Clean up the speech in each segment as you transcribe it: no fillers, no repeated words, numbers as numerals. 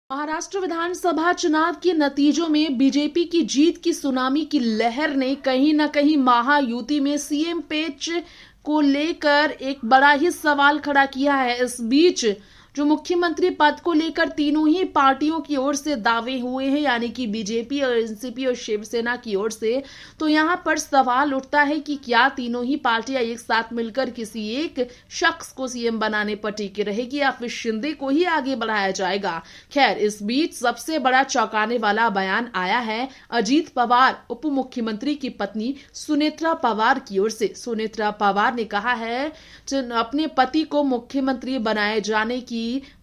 महाराष्ट्र विधानसभा चुनाव के नतीजों में बीजेपी की जीत की सुनामी की लहर ने कहीं न कहीं महायुति में सीएम पेच को लेकर एक बड़ा ही सवाल खड़ा किया है। इस बीच जो मुख्यमंत्री पद को लेकर तीनों ही पार्टियों की ओर से दावे हुए हैं, यानी कि बीजेपी और एनसीपी और शिवसेना की ओर से, तो यहां पर सवाल उठता है कि क्या तीनों ही पार्टियां एक साथ मिलकर किसी एक शख्स को सीएम बनाने पर टिकी रहेगी या फिर शिंदे को ही आगे बढ़ाया जाएगा। खैर, इस बीच सबसे बड़ा चौंकाने वाला बयान आया है अजीत पवार उप मुख्यमंत्री की पत्नी सुनेत्रा पवार की ओर से। सुनेत्रा पवार ने कहा है अपने पति को मुख्यमंत्री बनाए जाने की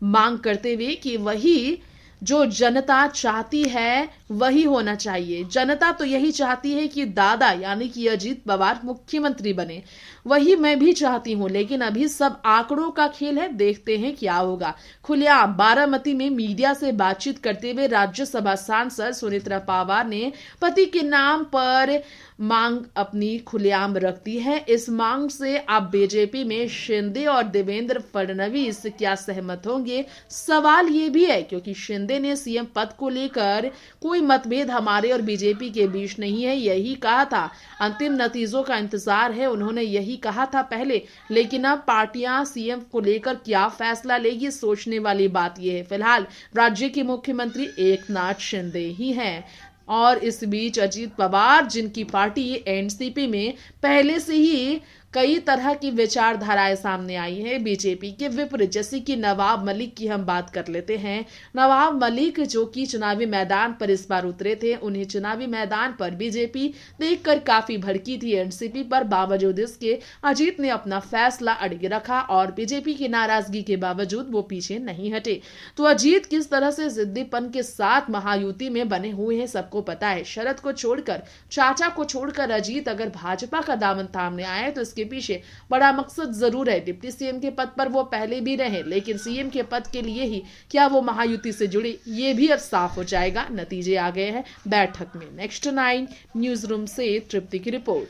मांग करते हुए कि वही जो जनता चाहती है वही होना चाहिए। जनता तो यही चाहती है कि दादा यानी कि अजीत पवार मुख्यमंत्री बने, वही मैं भी चाहती हूं, लेकिन अभी सब आंकड़ों का खेल है, देखते हैं क्या होगा। खुलेआम बारामती में मीडिया से बातचीत करते हुए राज्यसभा सांसद सुनेत्रा पवार ने पति के नाम पर मांग अपनी खुलेआम रख दी है। इस मांग से अब बीजेपी में शिंदे और देवेंद्र फडणवीस क्या सहमत होंगे, सवाल ये भी है, क्योंकि शिंदे ने सीएम पद को लेकर कोई मतभेद हमारे और बीजेपी के बीच नहीं है, यही कहा था। अंतिम नतीजों का इंतजार है, उन्होंने यही कहा था पहले, लेकिन अब पार्टियां सीएम को लेकर क्या फैसला लेगी, सोचने वाली बात यह है। फिलहाल राज्य के मुख्यमंत्री एकनाथ शिंदे ही हैं। और इस बीच अजीत पवार, जिनकी पार्टी एनसीपी में पहले से ही कई तरह की विचारधाराएं सामने आई हैं बीजेपी के विपरीत, जैसे कि नवाब मलिक की हम बात कर लेते हैं। नवाब मलिक जो कि चुनावी मैदान पर इस बार उतरे थे, उन्हें चुनावी मैदान पर बीजेपी देखकर काफी भड़की थी एनसीपी पर। बावजूद इसके अजीत ने अपना फैसला अड़िग रखा और बीजेपी की नाराजगी के बावजूद वो पीछे नहीं हटे। तो अजीत किस तरह से जिद्दीपन के साथ महायुति में बने हुए हैं सबको पता है। शरद को छोड़कर, चाचा को छोड़कर अजीत अगर भाजपा का दामन थामने आए तो इसके पीछे बड़ा मकसद जरूर है। डिप्टी सीएम के पद पर वो पहले भी रहे, लेकिन सीएम के पद के लिए ही क्या वो महायुति से जुड़े, ये भी अब साफ हो जाएगा। नतीजे आ गए हैं बैठक में। नेक्स्ट 9 न्यूज रूम से तृप्ति की रिपोर्ट।